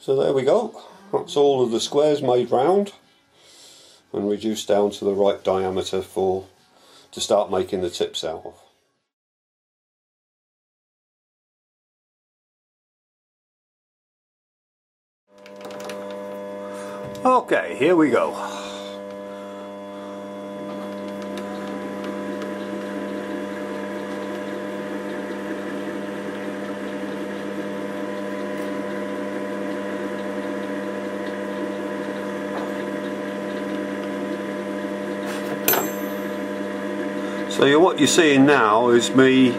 So there we go, that's all of the squares made round and reduced down to the right diameter to start making the tips out of. Okay, here we go. So what you're seeing now is me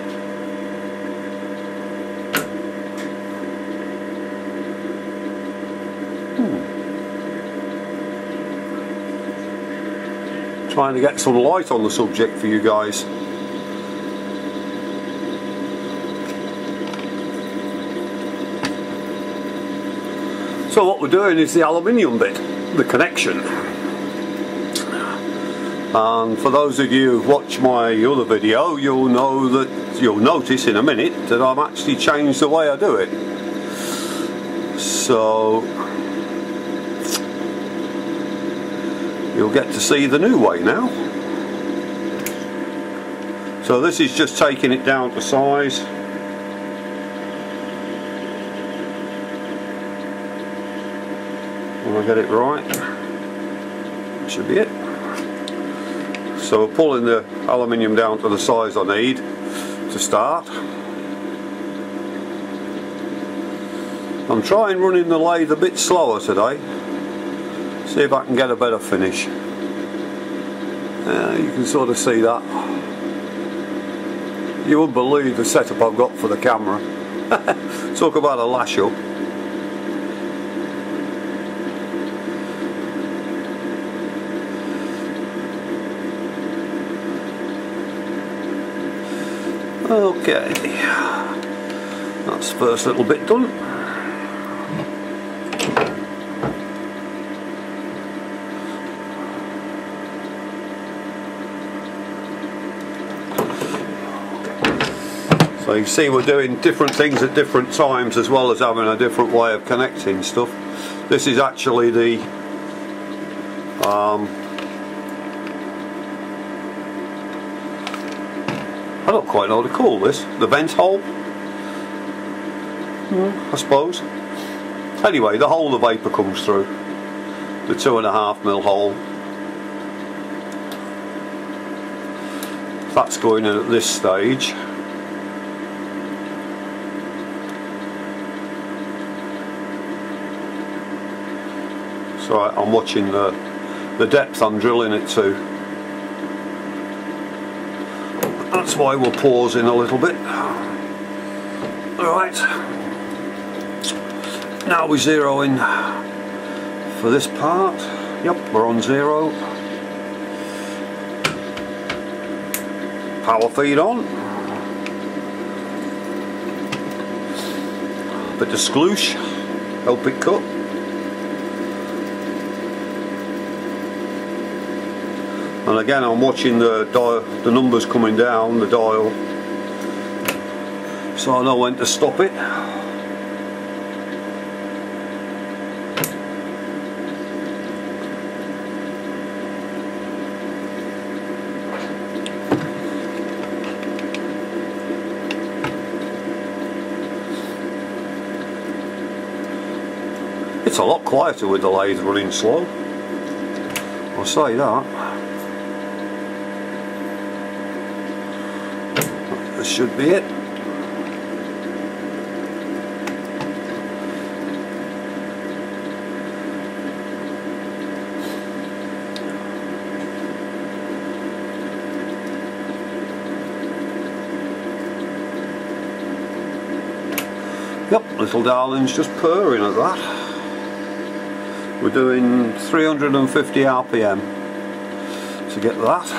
trying to get some light on the subject for you guys. So what we're doing is the aluminium bit, the connection. And for those of you who've watched my other video, you'll notice in a minute that I've actually changed the way I do it. So you'll get to see the new way now. So this is just taking it down to size. When I get it right, that should be it. So we're pulling the aluminium down to the size I need to start. I'm trying running the lathe a bit slower today. See if I can get a better finish. You can sort of see that. You wouldn't believe the setup I've got for the camera. Talk about a lash up. Okay, that's the first little bit done. So you see we're doing different things at different times as well as having a different way of connecting stuff. This is actually the I don't quite know what to call this. The vent hole? I suppose. Anyway, the hole the vapour comes through. The 2.5mm hole. That's going in at this stage. So I'm watching the depth I'm drilling it to. That's why we'll pause in a little bit. Alright, now we zero in for this part. Yep, we're on 0. Power feed on. Bit of sploosh, help it cut. And again, I'm watching the numbers coming down the dial, so I know when to stop it. It's a lot quieter with the lathe running slow, I'll say that. This should be it. Yep, little darling's just purring at that. We're doing 350 RPM to get that.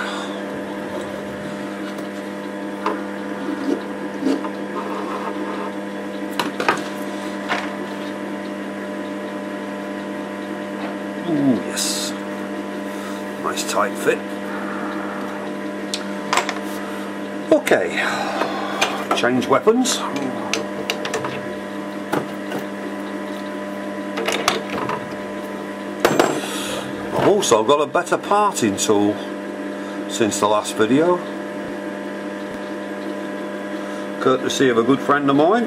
Ooh, yes, nice tight fit. Okay, change weapons. Also got a better parting tool since the last video, courtesy of a good friend of mine.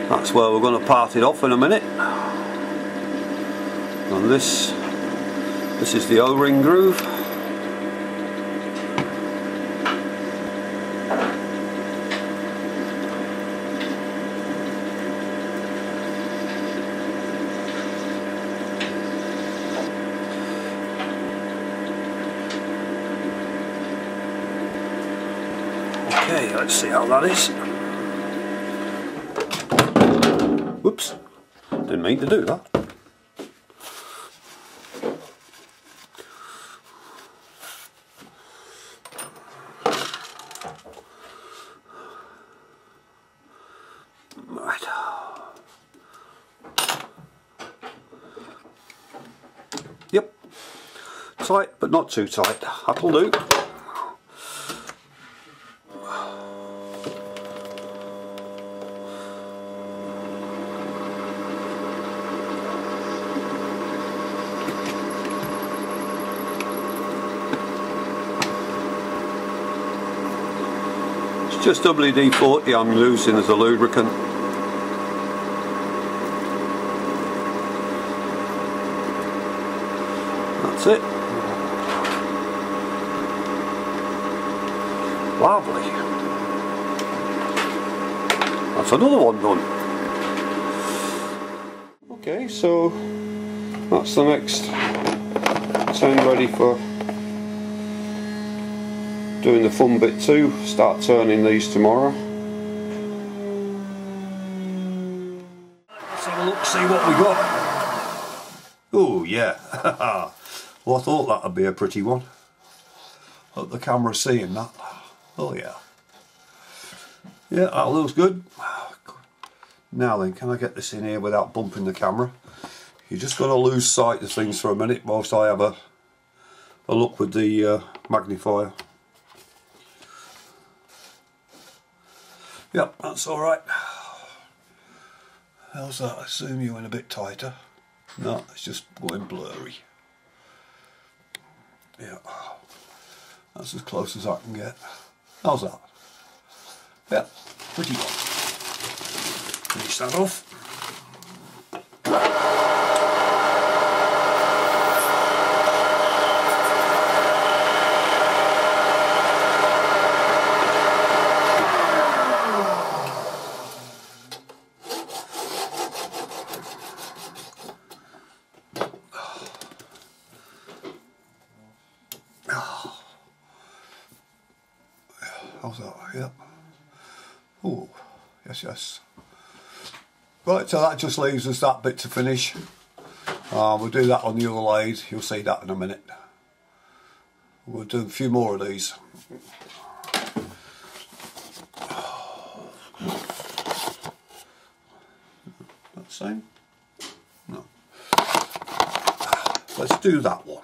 That's where we're going to part it off in a minute. And this is the O-ring groove. Okay, let's see how that is. Whoops, didn't mean to do that. Right. Yep, tight but not too tight, that'll do. Just WD-40 I'm using as a lubricant. That's it. Lovely. That's another one done. Okay, so that's the next 10 ready for doing the fun bit too. Start turning these tomorrow. Let's have a look, see what we got. Oh yeah. Well, I thought that would be a pretty one. Hope the camera's seeing that. Oh yeah. Yeah, that looks good. Now then, can I get this in here without bumping the camera? You're just going to lose sight of things for a minute whilst I have a look with the magnifier. Yep, that's alright. How's that? I assume you went a bit tighter. No, it's just going blurry. Yeah, that's as close as I can get. How's that? Yeah, pretty good. Finish that off. How's that? Yep. Oh, yes, yes. Right, so that just leaves us that bit to finish. We'll do that on the other lathe. You'll see that in a minute. We'll do a few more of these. That same? No. Let's do that one.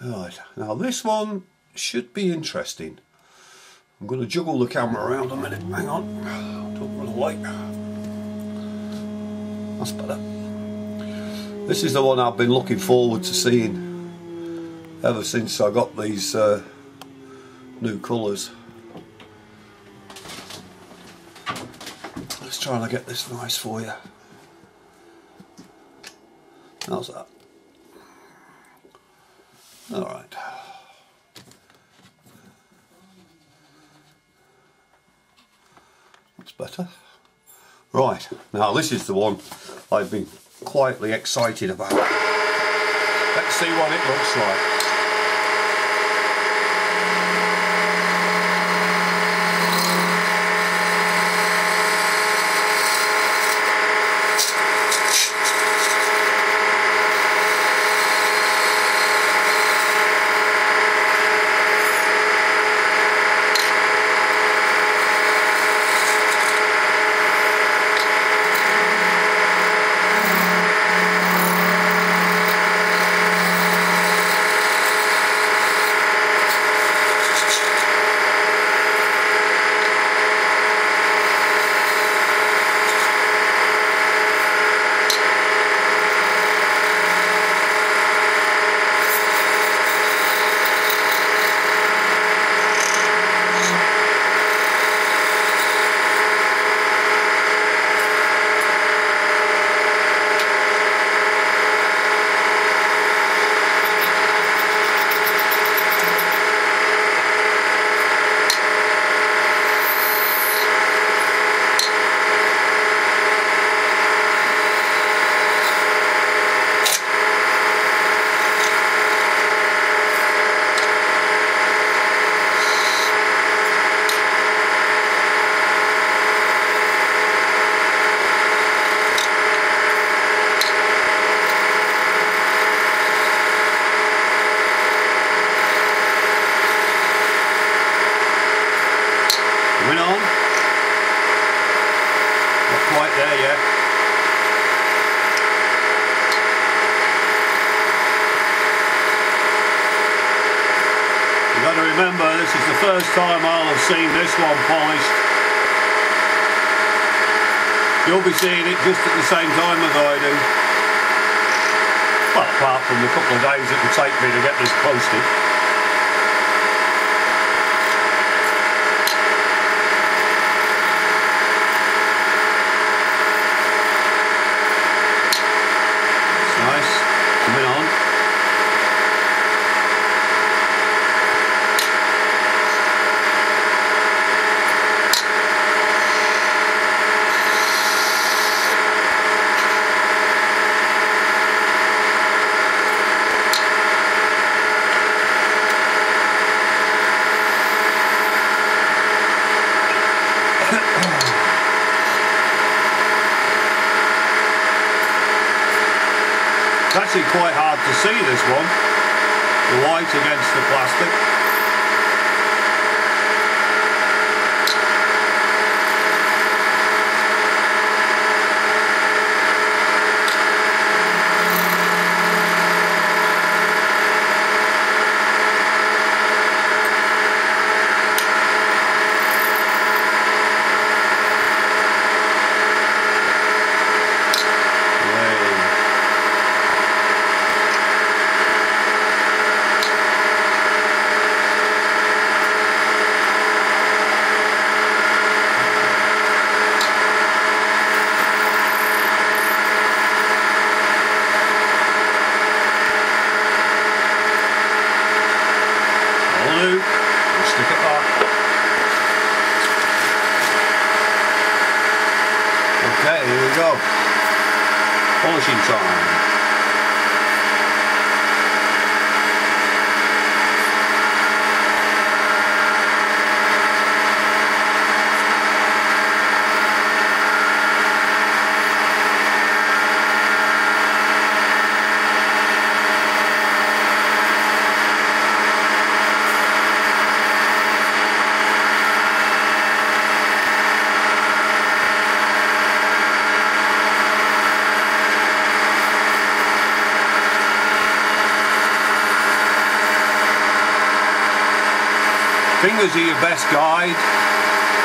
Right, now this one should be interesting. I'm going to juggle the camera around a minute, hang on, don't run away. That's better. This is the one I've been looking forward to seeing ever since I got these new colours. Let's try and get this nice for you. How's that? Alright. That's better. Right, now this is the one I've been quietly excited about. Let's see what it looks like. yeah. You've got to remember, this is the first time I'll have seen this one polished. You'll be seeing it just at the same time as I do. Well, apart from the couple of days it would take me to get this posted. It's nice, coming on. It's actually quite hard to see this one, the white against the plastic. Stick it back. Okay, here we go. Polishing time. Fingers are your best guide.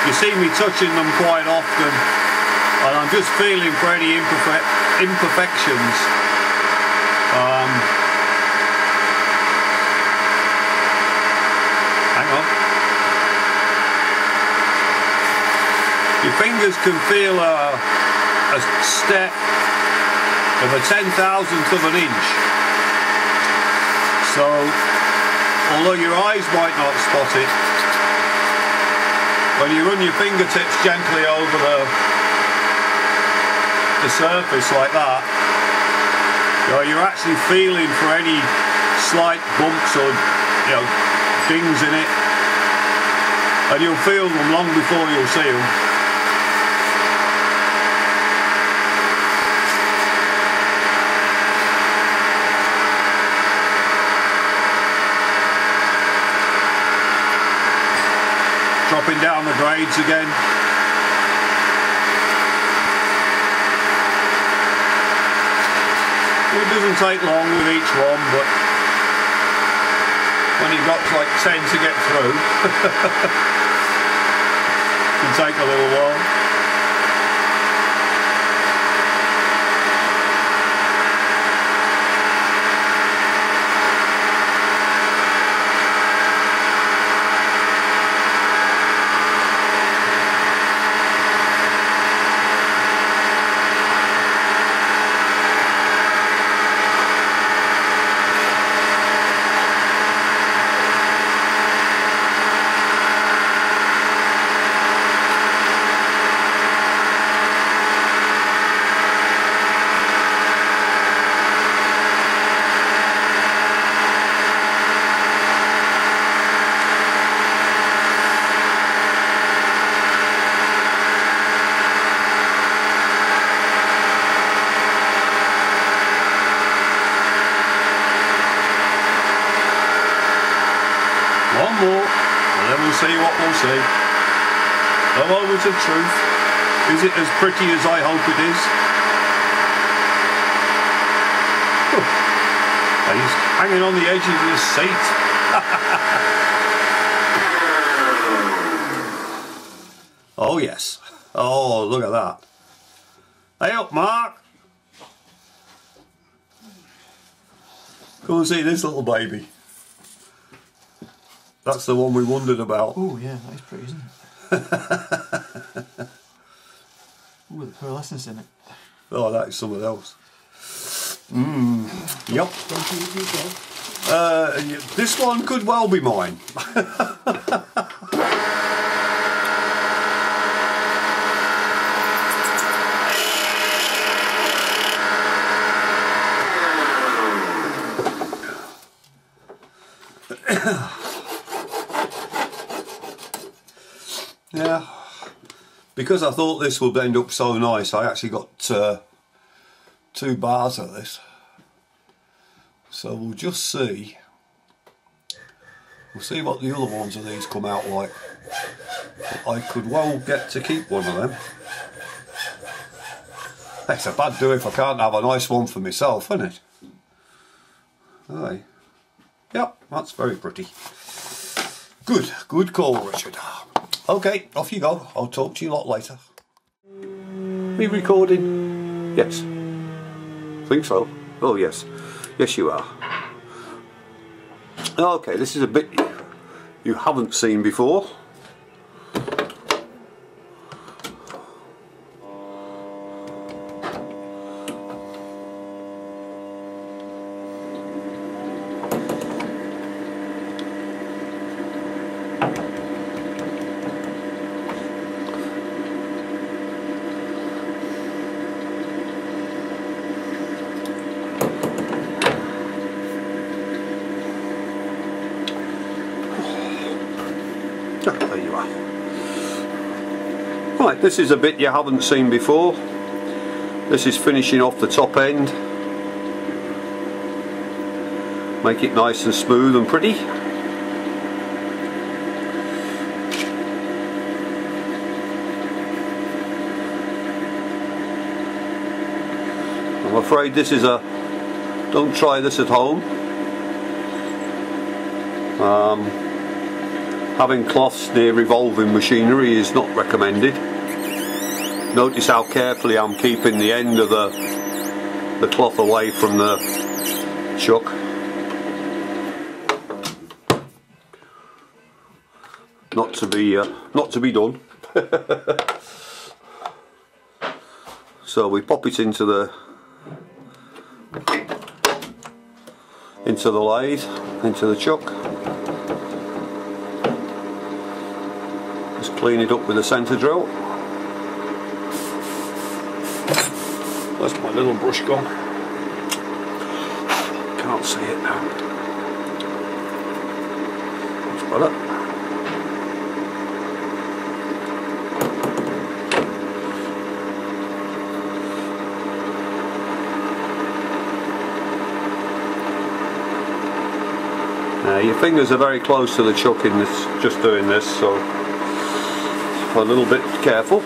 You see me touching them quite often, and I'm just feeling for any imperfections. Hang on. Your fingers can feel a step of a 10,000th of an inch. So, although your eyes might not spot it, when you run your fingertips gently over the surface like that, you're actually feeling for any slight bumps or dings in it, and you'll feel them long before you'll see them. Dropping down the grades again. It doesn't take long with each one, but when you've got like 10 to get through, it can take a little while. One more, and then we'll see what we'll see. The moment of truth. Is it as pretty as I hope it is? Oh, he's hanging on the edge of his seat. Oh yes. Oh, look at that. Hey up, Mark. Come and see this little baby. That's the one we wondered about. Oh yeah, that is pretty, isn't it? Ooh, the pearlescence in it. Oh, that is something else. Yep. This one could well be mine. Yeah, because I thought this would end up so nice, I actually got 2 bars of this. So we'll just see. We'll see what the other ones of these come out like. I could well get to keep one of them. It's a bad do if I can't have a nice one for myself, isn't it? Aye. Yep, that's very pretty. Good call, Richard. Okay, off you go. I'll talk to you a lot later. Are you recording? Yes. Think so. Oh yes. Yes you are. Okay, this is a bit you haven't seen before. There you are. Right, this is a bit you haven't seen before. This is finishing off the top end. Make it nice and smooth and pretty. I'm afraid this is a don't try this at home. Having cloths near revolving machinery is not recommended. Notice how carefully I'm keeping the end of the cloth away from the chuck. Not to be done. So we pop it into the lathe, into the chuck. Just clean it up with a centre drill. That's my little brush gone. Can't see it now. That's better. Your fingers are very close to the chuck in this, just doing this, so a little bit careful.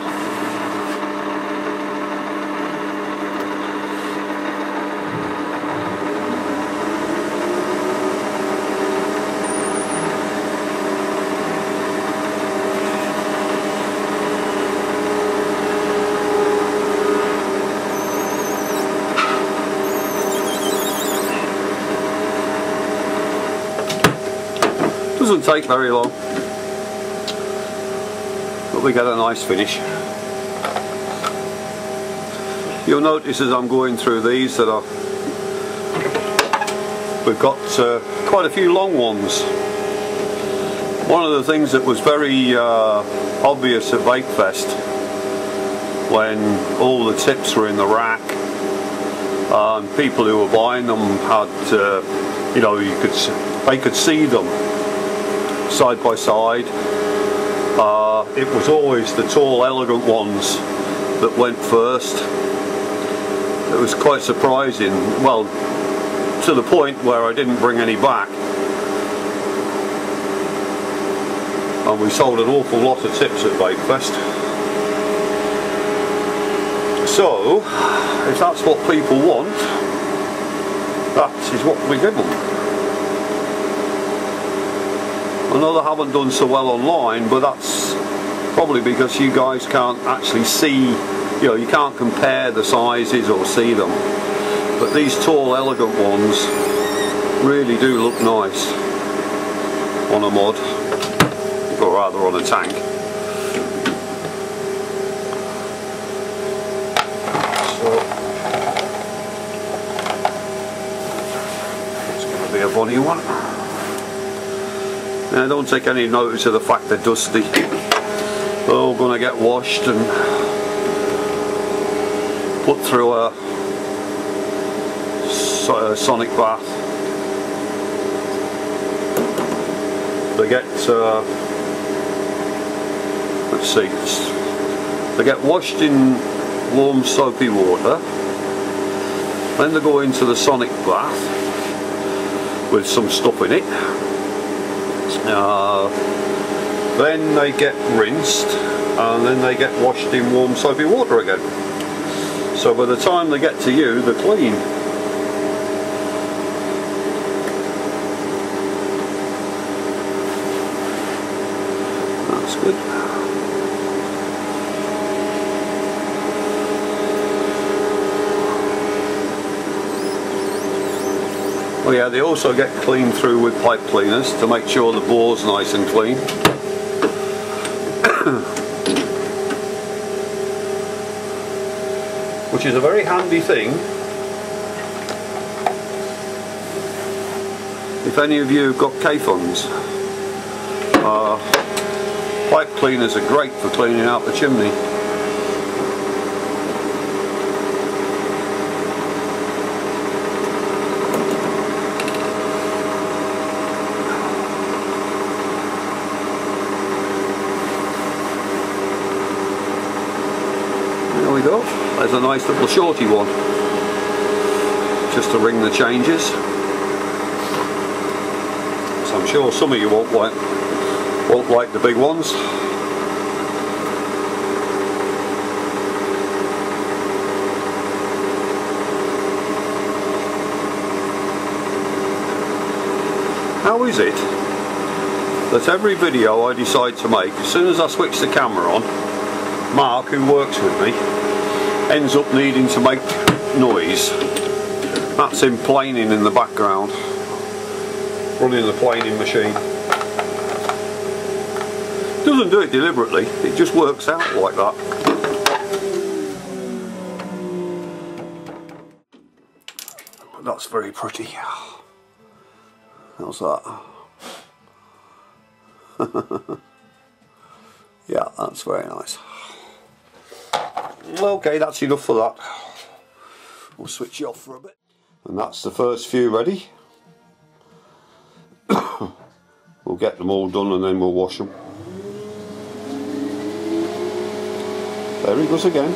Doesn't take very long, but we get a nice finish. You'll notice as I'm going through these that we've got quite a few long ones. One of the things that was very obvious at Vapefest when all the tips were in the rack and people who were buying them had, you know, they could see them side by side. It was always the tall, elegant ones that went first. It was quite surprising, well, to the point where I didn't bring any back. And we sold an awful lot of tips at Vapefest. So, if that's what people want, that is what we give them. I know they haven't done so well online, but that's probably because you guys can't actually see, you know, you can't compare the sizes or see them. But these tall, elegant ones really do look nice on a mod, or rather on a tank. So it's going to be a funny one. Now don't take any notice of the fact they're dusty. They're all going to get washed and put through a sonic bath. They get, let's see, they get washed in warm soapy water, then they go into the sonic bath with some stuff in it, then they get rinsed, and then they get washed in warm soapy water again. So by the time they get to you, they're clean. That's good. Oh yeah, they also get cleaned through with pipe cleaners to make sure the bore's nice and clean. Which is a very handy thing if any of you have got K-funds. Pipe cleaners are great for cleaning out the chimney. There we go. There's a nice little shorty one, just to ring the changes. So I'm sure some of you won't like the big ones. How is it that every video I decide to make, as soon as I switch the camera on, Mark, who works with me, ends up needing to make noise? That's him planing in the background, running the planing machine. Doesn't do it deliberately, it just works out like that. But that's very pretty. How's that? Yeah, that's very nice. Okay, that's enough for that. We'll switch it off for a bit. And that's the first few ready. We'll get them all done and then we'll wash them. There he goes again.